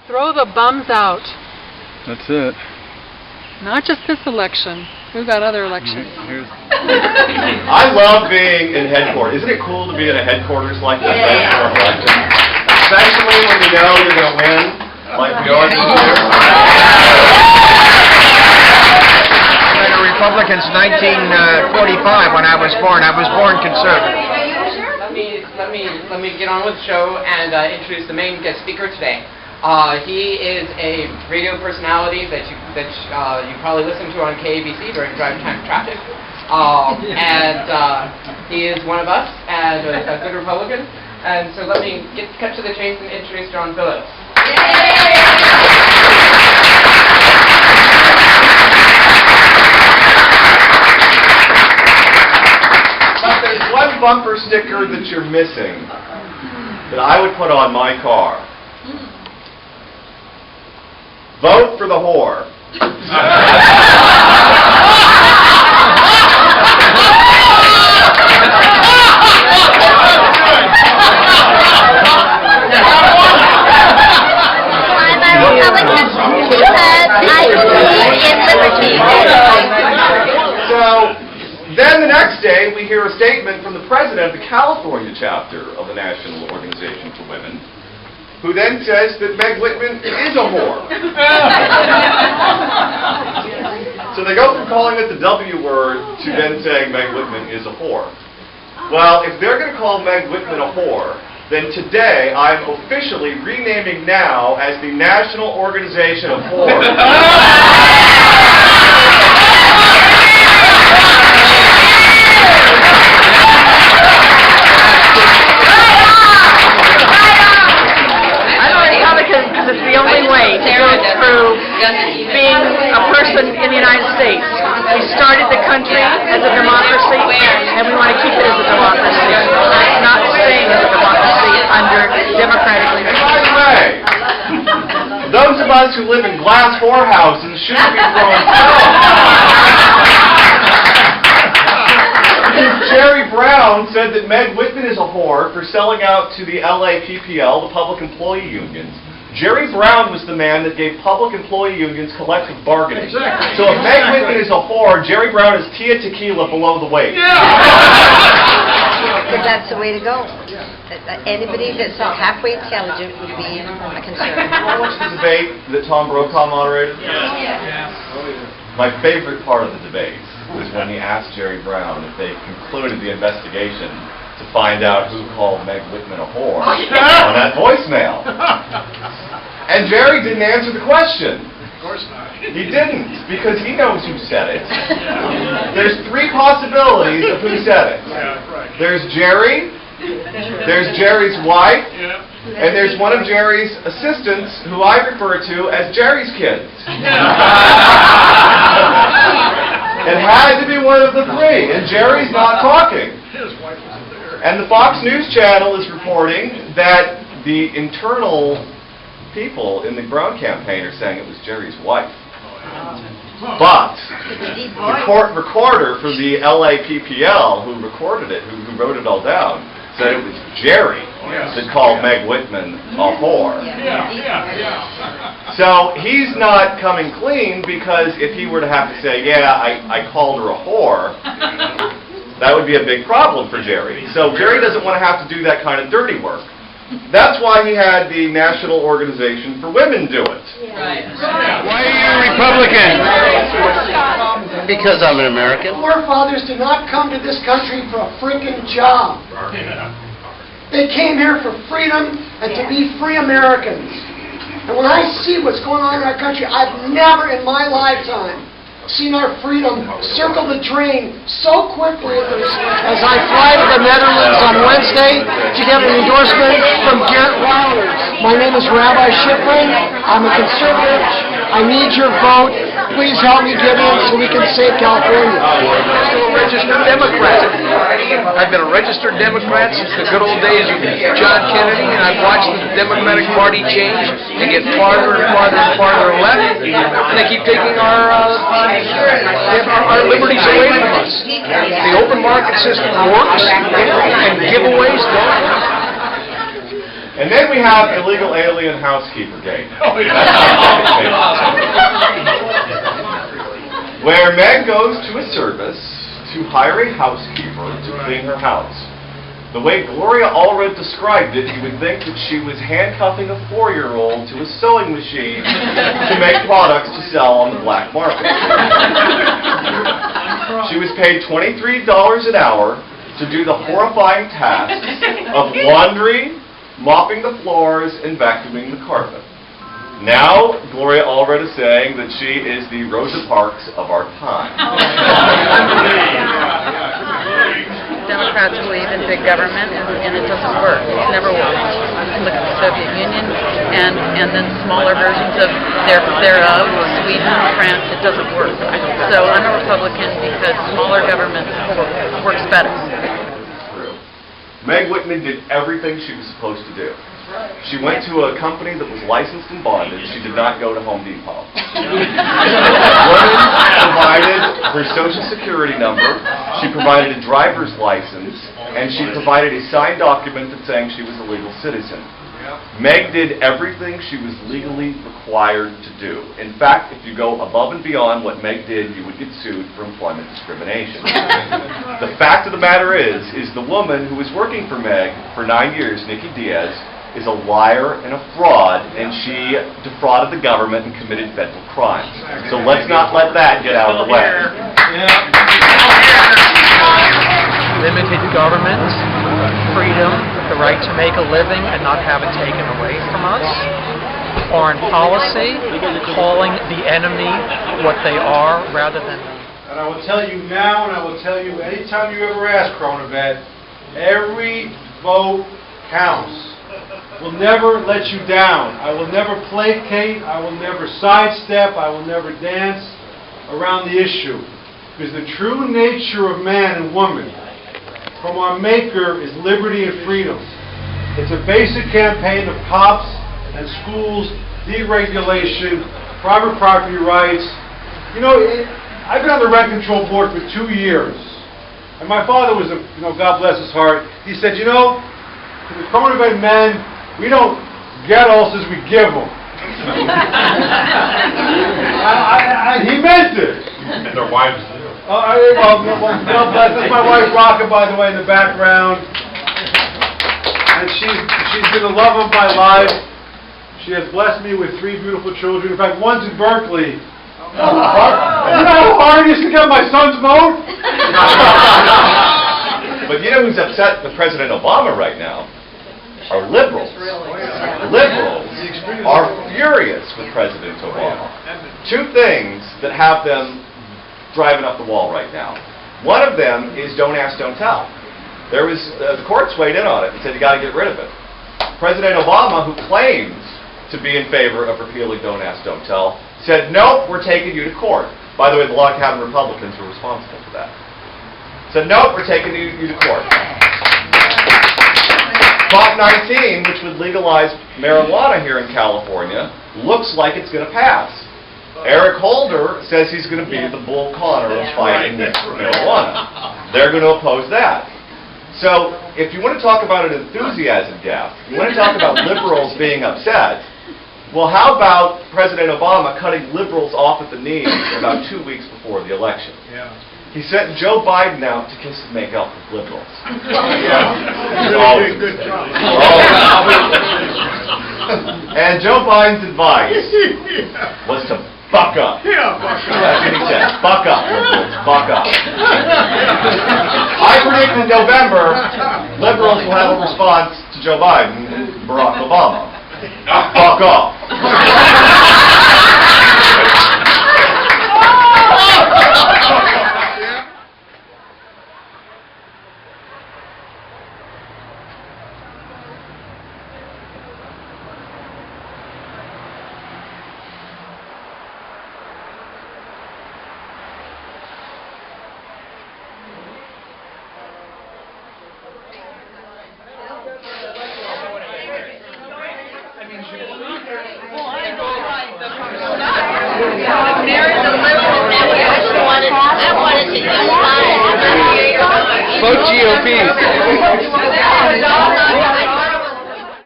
Throw the bums out. That's it. Not just this election. We've got other elections. I love being in headquarters. Isn't it cool to be in a headquarters like this? Especially when you know you're going to win, like we always do. I've been a Republican since 1945 when I was born. I was born conservative. Let me get on with the show and introduce the main guest speaker today. He is a radio personality that you probably listen to on KABC during drive time traffic, and he is one of us and a good Republican. And so let me cut to the chase and introduce John Phillips. But there's one bumper sticker that you're missing that I would put on my car. Vote for the whore. I'm a Republican because I believe in liberty. So, then the next day we hear a statement from the president of the California chapter of the National Organization for Women, who then says that Meg Whitman is a whore. So they go from calling it the W word to then saying Meg Whitman is a whore. Well, if they're going to call Meg Whitman a whore, then today I'm officially renaming now as the National Organization of Whores. Because it's the only way to go through being a person in the United States. We started the country as a democracy, and we want to keep it as a democracy, not staying as a democracy under democratic leadership. By the way, those of us who live in glass whorehouses shouldn't be throwing stones. Jerry Brown said that Meg Whitman is a whore for selling out to the LAPPL, the Public Employee Unions. Jerry Brown was the man that gave public employee unions collective bargaining. Exactly. So if Meg Whitman is a whore, Jerry Brown is Tia Tequila below the waist. Because that's the way to go. Anybody that's halfway intelligent would be a conservative. Watch the debate that Tom Brokaw moderated? My favorite part of the debate was when he asked Jerry Brown if they concluded the investigation to find out who called Meg Whitman a whore on that voicemail. And Jerry didn't answer the question. Of course not. He didn't, because he knows who said it. There's three possibilities of who said it. There's Jerry, there's Jerry's wife, and there's one of Jerry's assistants who I refer to as Jerry's kids. It had to be one of the three, and Jerry's not talking. And the Fox News Channel is reporting that the internal people in the Brown campaign are saying it was Jerry's wife. But the court recorder for the LAPPL who recorded it, who wrote it all down, said it was Jerry that called Meg Whitman a whore. So he's not coming clean, because if he were to have to say, yeah, I called her a whore, that would be a big problem for Jerry. So Jerry doesn't want to have to do that kind of dirty work. That's why he had the National Organization for Women do it. Why are you Republican? Because I'm an American. Forefathers did not come to this country for a freaking job. They came here for freedom and to be free Americans. And when I see what's going on in our country, I've never in my lifetime seen our freedom circle the drain so quickly as I fly to the Netherlands on Wednesday to get an endorsement from Garrett Wilder. My name is Rabbi Shipman. I'm a conservative. I need your vote. Please help me get in so we can save California. I'm a registered Democrat. I've been a registered Democrat since the good old days of John Kennedy, and I've watched the Democratic Party change and get farther and farther and farther left, and they keep taking our liberties away from us. The open market system works, and giveaways don't. And then we have illegal alien housekeeper gate. Where Meg goes to a service to hire a housekeeper to clean her house. The way Gloria Allred described it, you would think that she was handcuffing a 4-year-old to a sewing machine to make products to sell on the black market. She was paid $23 an hour to do the horrifying tasks of laundry, mopping the floors, and vacuuming the carpet. Now, Gloria Allred is saying that she is the Rosa Parks of our time. Democrats believe in big government, and it doesn't work. It's never worked. You can look at the Soviet Union and then smaller versions of thereof, Sweden, France. It doesn't work. So I'm a Republican because smaller government works better. Meg Whitman did everything she was supposed to do. She went to a company that was licensed and bonded. She did not go to Home Depot. Woman provided her Social Security number. She provided a driver's license, and she provided a signed document that saying she was a legal citizen. Meg did everything she was legally required to do. In fact, if you go above and beyond what Meg did, you would get sued for employment discrimination. The fact of the matter is the woman who was working for Meg for 9 years, Nikki Diaz, is a liar and a fraud, and she defrauded the government and committed federal crimes. So let's not let that get out of the way. Limited government, freedom, the right to make a living and not have it taken away from us. Foreign policy, calling the enemy what they are rather than... And I will tell you now, and I will tell you anytime you ever ask Coronavet, every vote counts. Will never let you down. I will never placate. I will never sidestep. I will never dance around the issue. Because the true nature of man and woman from our Maker is liberty and freedom. It's a basic campaign of cops and schools, deregulation, private property rights. You know, I've been on the rent control board for 2 years. And my father was, God bless his heart, he said, to the Coronavet men, we don't get ulcers, we give them. He meant it. And their wives do. God bless. That's my wife Rocca, by the way, in the background. And she's been the love of my life. She has blessed me with 3 beautiful children. In fact, one's in Berkeley. You know how hard it is to get my son's vote? But you know who's upset with President Obama right now? Are liberals. Liberals are furious with President Obama. 2 things that have them driving up the wall right now. One of them is don't ask, don't tell. There was the courts weighed in on it and said you got to get rid of it. President Obama, who claims to be in favor of repealing don't ask, don't tell, said nope, we're taking you to court. By the way, the log cabin Republicans were responsible for that. Said nope, we're taking you to court. Prop 19, which would legalize marijuana here in California, looks like it's going to pass. Eric Holder says he's going to be the Bull Connor of fighting marijuana. They're going to oppose that. So, if you want to talk about an enthusiasm gap, you want to talk about liberals being upset, well, how about President Obama cutting liberals off at the knees about 2 weeks before the election? He sent Joe Biden out to kiss and make up with liberals. Always a good job. And Joe Biden's advice was to buck up. That's what he said. Buck up, liberals. Buck up. I predict in November, liberals will have a response to Joe Biden and Barack Obama. Buck up. Vote GOP.